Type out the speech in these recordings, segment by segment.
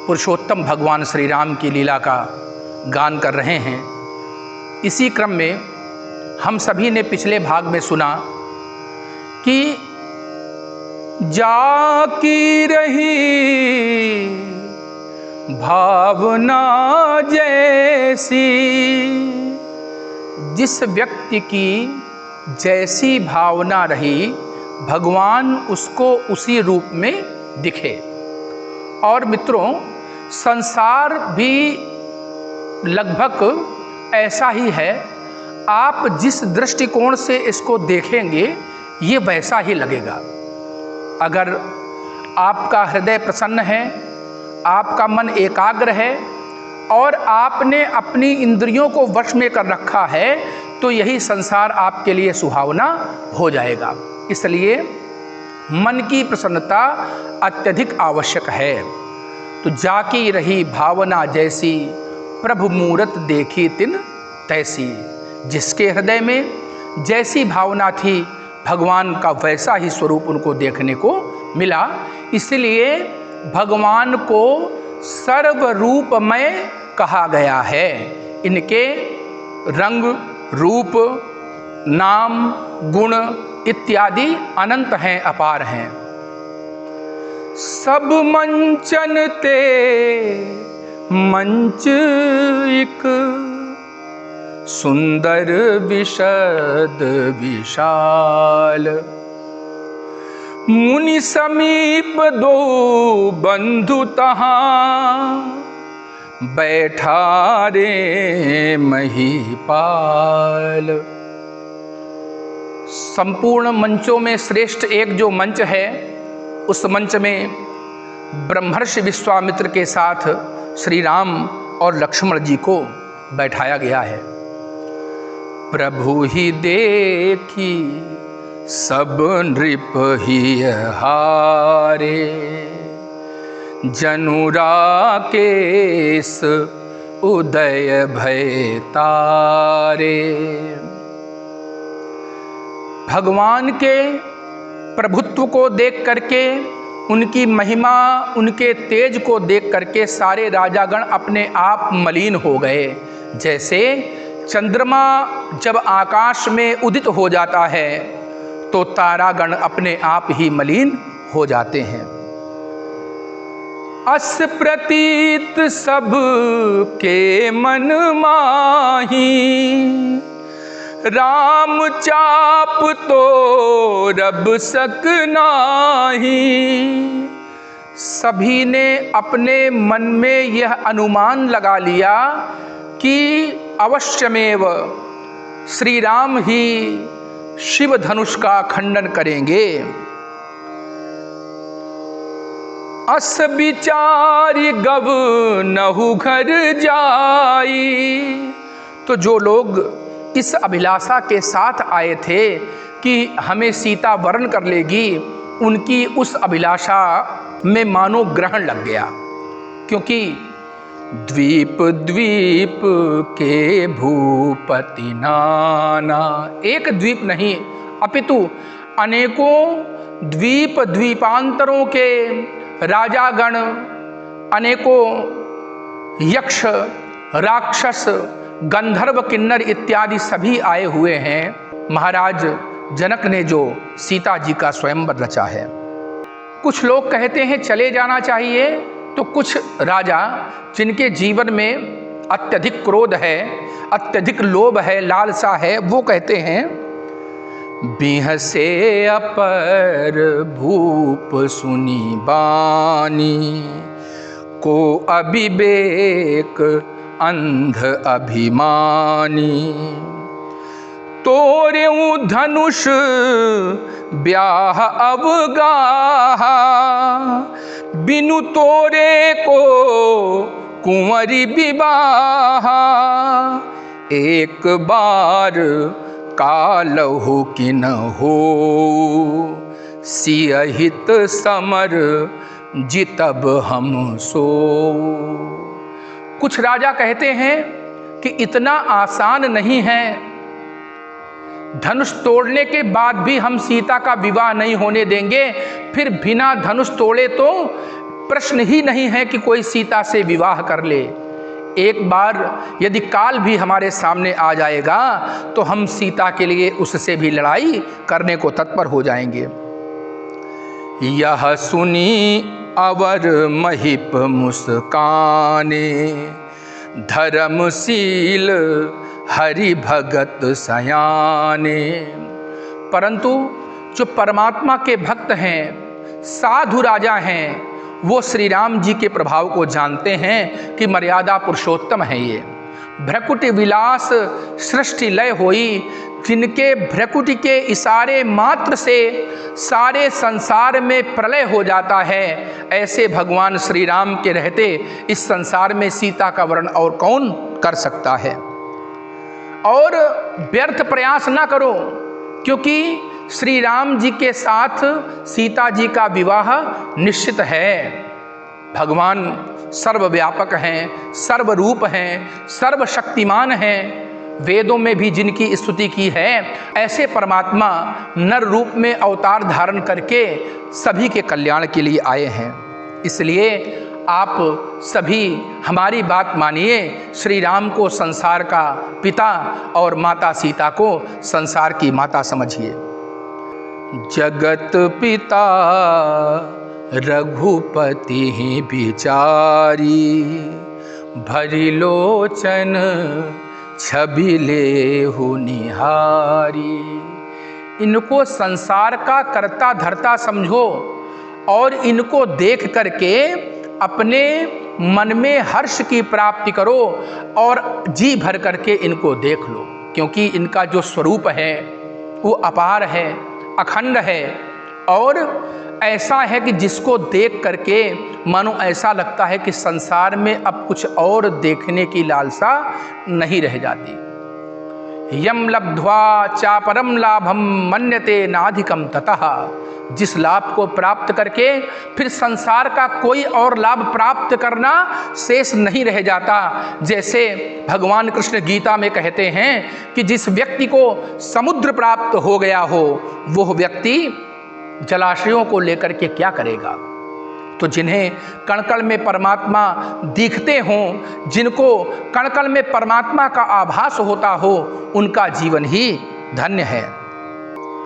पुरुषोत्तम भगवान श्री राम की लीला का गान कर रहे हैं। इसी क्रम में हम सभी ने पिछले भाग में सुना कि जाकी रही भावना जैसी, जिस व्यक्ति की जैसी भावना रही भगवान उसको उसी रूप में दिखे। और मित्रों, संसार भी लगभग ऐसा ही है। आप जिस दृष्टिकोण से इसको देखेंगे ये वैसा ही लगेगा। अगर आपका हृदय प्रसन्न है, आपका मन एकाग्र है और आपने अपनी इंद्रियों को वश में कर रखा है तो यही संसार आपके लिए सुहावना हो जाएगा। इसलिए मन की प्रसन्नता अत्यधिक आवश्यक है। तो जाकी रही भावना जैसी, प्रभु मूरत देखी तिन तैसी। जिसके हृदय में जैसी भावना थी भगवान का वैसा ही स्वरूप उनको देखने को मिला। इसलिए भगवान को सर्वरूपमय कहा गया है। इनके रंग, रूप, नाम, गुण इत्यादि अनंत हैं, अपार हैं। सब मंचन ते मंच एक, सुंदर विशद विशाल। मुनि समीप दो बंधु तहां, बैठा रे महीपाल। संपूर्ण मंचों में श्रेष्ठ एक जो मंच है, उस मंच में ब्रह्मर्षि विश्वामित्र के साथ श्री राम और लक्ष्मण जी को बैठाया गया है। प्रभु ही देखी सब नृप ही हारे, जनु राकेश उदय भय तारे। भगवान के प्रभुत्व को देख करके, उनकी महिमा, उनके तेज को देख करके सारे राजागण अपने आप मलिन हो गए। जैसे चंद्रमा जब आकाश में उदित हो जाता है तो तारागण अपने आप ही मलिन हो जाते हैं। अस प्रतीत सब के मन माही, राम चाप तो रब सक नाही। सभी ने अपने मन में यह अनुमान लगा लिया कि अवश्यमेव श्री राम ही शिव धनुष का खंडन करेंगे। अस विचारि गव नहु घर जाई। तो जो लोग इस अभिलाषा के साथ आए थे कि हमें सीता वरण कर लेगी, उनकी उस अभिलाषा में मानो ग्रहण लग गया। क्योंकि द्वीप द्वीप के भूपति नाना, एक द्वीप नहीं अपितु अनेकों द्वीप द्वीपांतरों के राजागण, अनेकों यक्ष, राक्षस, गंधर्व, किन्नर इत्यादि सभी आए हुए हैं। महाराज जनक ने जो सीता जी का स्वयंवर रचा है। कुछ लोग कहते हैं चले जाना चाहिए, तो कुछ राजा जिनके जीवन में अत्यधिक क्रोध है, अत्यधिक लोभ है, लालसा है, वो कहते हैं बिहसे अपर भूप सुनी बानी, को अविवेक अंध अभिमानी। तोरेऊ धनुष ब्याह अवगाहा, बिनु तोरे को कुंवरी विवाहा। एक बार कालहु कि न हो, सियहित समर जितब हम सो। कुछ राजा कहते हैं कि इतना आसान नहीं है, धनुष तोड़ने के बाद भी हम सीता का विवाह नहीं होने देंगे, फिर बिना धनुष तोड़े तो प्रश्न ही नहीं है कि कोई सीता से विवाह कर ले। एक बार यदि काल भी हमारे सामने आ जाएगा तो हम सीता के लिए उससे भी लड़ाई करने को तत्पर हो जाएंगे। यह सुनी अवर महिप मुस्काने, धर्मशील हरि भगत सयाने। परंतु जो परमात्मा के भक्त हैं, साधु राजा हैं, वो श्री राम जी के प्रभाव को जानते हैं कि मर्यादा पुरुषोत्तम है ये। भ्रकुटि विलास सृष्टि लय होई, जिनके भ्रकुटि के इशारे मात्र से सारे संसार में प्रलय हो जाता है, ऐसे भगवान श्री राम के रहते इस संसार में सीता का वर्णन और कौन कर सकता है। और व्यर्थ प्रयास ना करो, क्योंकि श्री राम जी के साथ सीता जी का विवाह निश्चित है। भगवान सर्वव्यापक हैं, सर्वरूप हैं, सर्वशक्तिमान हैं। वेदों में भी जिनकी स्तुति की है, ऐसे परमात्मा नर रूप में अवतार धारण करके सभी के कल्याण के लिए आए हैं। इसलिए आप सभी हमारी बात मानिए, श्री राम को संसार का पिता और माता सीता को संसार की माता समझिए। जगत पिता रघुपति बिचारी, भरी लोचन छवि लेहु निहारी। इनको संसार का कर्ता धर्ता समझो और इनको देख करके अपने मन में हर्ष की प्राप्ति करो और जी भर करके इनको देख लो, क्योंकि इनका जो स्वरूप है वो अपार है, अखंड है और ऐसा है कि जिसको देख करके मानो ऐसा लगता है कि संसार में अब कुछ और देखने की लालसा नहीं रह जाती। यम लब्ध्वा चापरम लाभम मन्यते नाधिकम ततः। जिस लाभ को प्राप्त करके फिर संसार का कोई और लाभ प्राप्त करना शेष नहीं रह जाता। जैसे भगवान कृष्ण गीता में कहते हैं कि जिस व्यक्ति को समुद्र प्राप्त हो गया हो, वह व्यक्ति जलाशयों को लेकर के क्या करेगा। तो जिन्हें कण-कण में परमात्मा दिखते हों, जिनको कण-कण में परमात्मा का आभास होता हो, उनका जीवन ही धन्य है।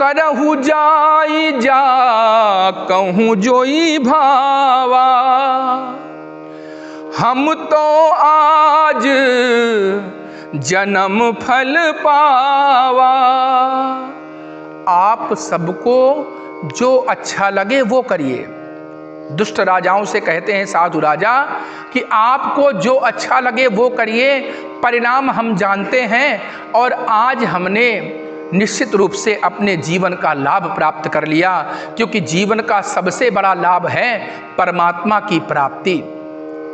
करहु जाई जा कहूँ जोई भावा, हम तो आज जन्म फल पावा। आप सबको जो अच्छा लगे वो करिए। दुष्ट राजाओं से कहते हैं साधु राजा कि आपको जो अच्छा लगे वो करिए, परिणाम हम जानते हैं और आज हमने निश्चित रूप से अपने जीवन का लाभ प्राप्त कर लिया, क्योंकि जीवन का सबसे बड़ा लाभ है परमात्मा की प्राप्ति।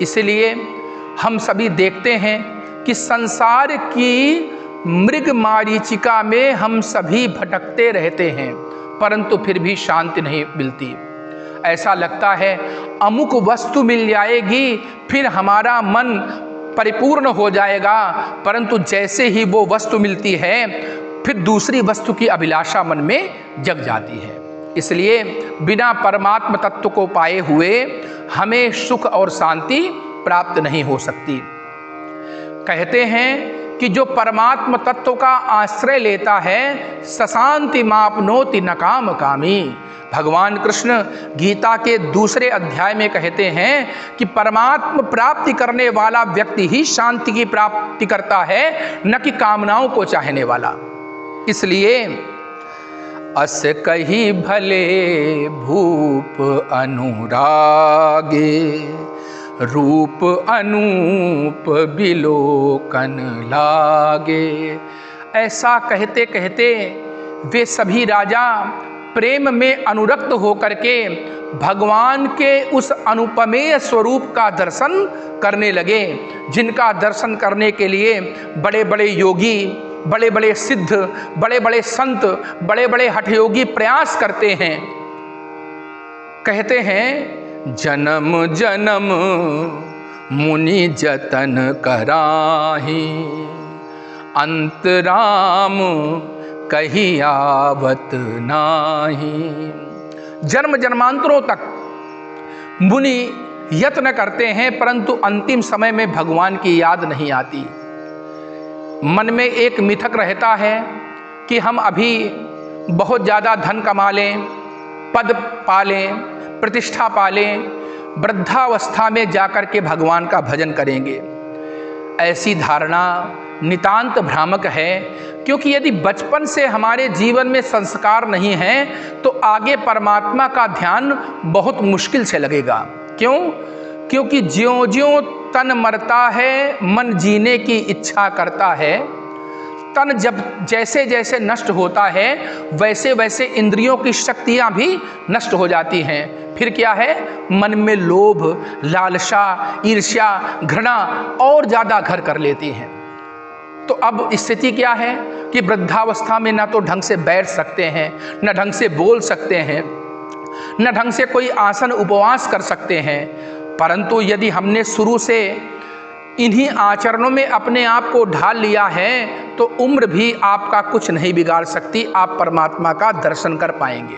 इसलिए हम सभी देखते हैं कि संसार की मृग मारीचिका में हम सभी भटकते रहते हैं, परंतु फिर भी शांति नहीं मिलती। ऐसा लगता है अमुक वस्तु मिल जाएगी फिर हमारा मन परिपूर्ण हो जाएगा, परंतु जैसे ही वो वस्तु मिलती है फिर दूसरी वस्तु की अभिलाषा मन में जग जाती है। इसलिए बिना परमात्म तत्व को पाए हुए हमें सुख और शांति प्राप्त नहीं हो सकती। कहते हैं कि जो परमात्म तत्व का आश्रय लेता है, सशांति मापनोति न काम कामी। भगवान कृष्ण गीता के दूसरे अध्याय में कहते हैं कि परमात्म प्राप्ति करने वाला व्यक्ति ही शांति की प्राप्ति करता है, न कि कामनाओं को चाहने वाला। इसलिए अस कही भले भूप अनुरागे, रूप अनूप बिलोकन लागे। ऐसा कहते कहते वे सभी राजा प्रेम में अनुरक्त होकर के भगवान के उस अनुपमेय स्वरूप का दर्शन करने लगे, जिनका दर्शन करने के लिए बड़े बड़े योगी, बड़े बड़े सिद्ध, बड़े बड़े संत, बड़े बड़े हठयोगी प्रयास करते हैं। कहते हैं जन्म जन्म मुनि जतन कराही, अंतराम कही आवत नाही। जन्म जन्मांतरों तक मुनि यत्न करते हैं, परंतु अंतिम समय में भगवान की याद नहीं आती। मन में एक मिथक रहता है कि हम अभी बहुत ज़्यादा धन कमा लें, पद पा लें, प्रतिष्ठा पा लें, वृद्धावस्था में जाकर के भगवान का भजन करेंगे। ऐसी धारणा नितांत भ्रामक है, क्योंकि यदि बचपन से हमारे जीवन में संस्कार नहीं है तो आगे परमात्मा का ध्यान बहुत मुश्किल से लगेगा। क्यों? क्योंकि ज्यों ज्यों तन मरता है, मन जीने की इच्छा करता है। तन जब जैसे जैसे नष्ट होता है, वैसे वैसे इंद्रियों की शक्तियां भी नष्ट हो जाती हैं। फिर क्या है? मन में लोभ, लालसा, ईर्ष्या, घृणा और ज़्यादा घर कर लेती हैं। तो अब स्थिति क्या है कि वृद्धावस्था में ना तो ढंग से बैठ सकते हैं, न ढंग से बोल सकते हैं, न ढंग से कोई आसन उपवास कर सकते हैं। परंतु यदि हमने शुरू से इन्हीं आचरणों में अपने आप को ढाल लिया है तो उम्र भी आपका कुछ नहीं बिगाड़ सकती, आप परमात्मा का दर्शन कर पाएंगे।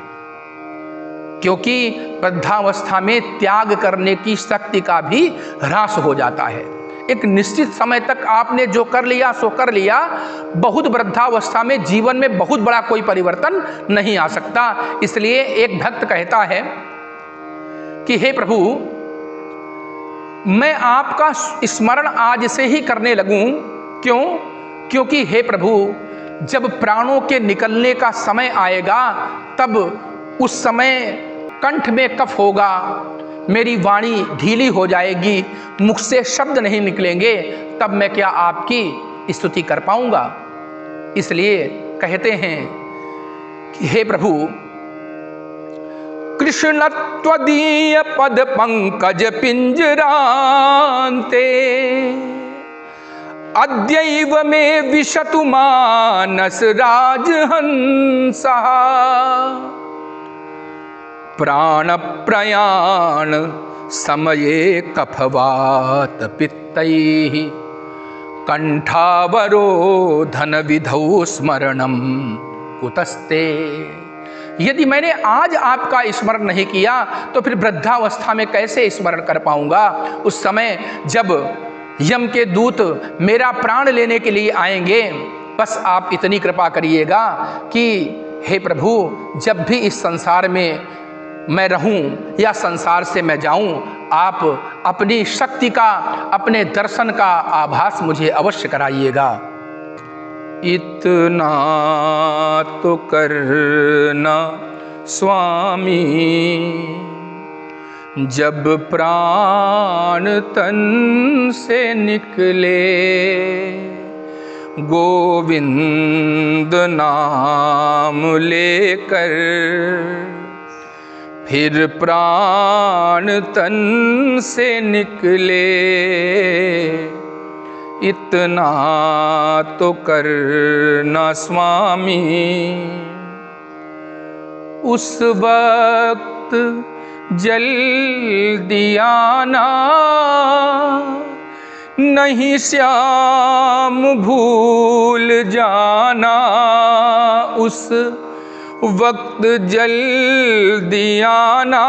क्योंकि वृद्धावस्था में त्याग करने की शक्ति का भी ह्रास हो जाता है। एक निश्चित समय तक आपने जो कर लिया सो कर लिया, बहुत वृद्धावस्था में जीवन में बहुत बड़ा कोई परिवर्तन नहीं आ सकता। इसलिए एक भक्त कहता है कि हे प्रभु, मैं आपका स्मरण आज से ही करने लगूं। क्यों? क्योंकि हे प्रभु, जब प्राणों के निकलने का समय आएगा तब उस समय कंठ में कफ होगा, मेरी वाणी ढीली हो जाएगी, मुख से शब्द नहीं निकलेंगे, तब मैं क्या आपकी स्तुति कर पाऊंगा। इसलिए कहते हैं कि हे प्रभु, कृष्ण त्वदीय पद पंकज पिंजरांते अद्यैव में विशतु मानस राजहंसः प्राण प्रयाण समये कफवात पित्तैः कंठावरोधन विधौ स्मरणम कुतस्ते। यदि मैंने आज आपका स्मरण नहीं किया तो फिर वृद्धावस्था में कैसे स्मरण कर पाऊंगा? उस समय जब यम के दूत मेरा प्राण लेने के लिए आएंगे, बस आप इतनी कृपा करिएगा कि हे प्रभु, जब भी इस संसार में मैं रहूं या संसार से मैं जाऊं, आप अपनी शक्ति का, अपने दर्शन का आभास मुझे अवश्य कराइएगा। इतना तो करना स्वामी, जब प्राण तन से निकले, गोविंद नाम लेकर फिर प्राण तन से निकले। इतना तो करना स्वामी, उस वक्त जल्दी आना, नहीं श्याम भूल जाना। उस वक्त जल्दी आना,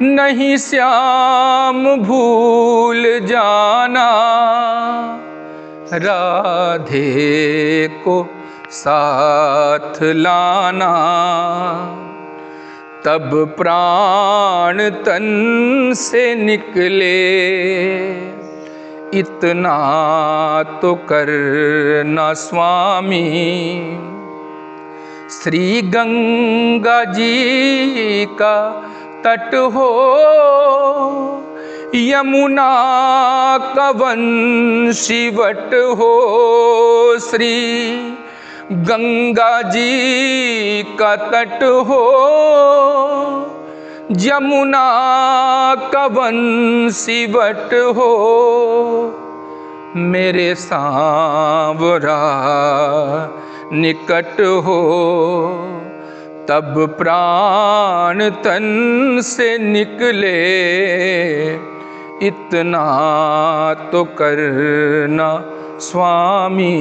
नहीं श्याम भूल जाना। राधे को साथ लाना, तब प्राण तन से निकले। इतना तो करना स्वामी। श्री गंगा जी का तट हो, यमुना का वंशीवट हो। श्री गंगा जी का तट हो, यमुना का वंशीवट हो। मेरे सांवरा निकट हो, तब प्राण तन से निकले। इतना तो करना स्वामी।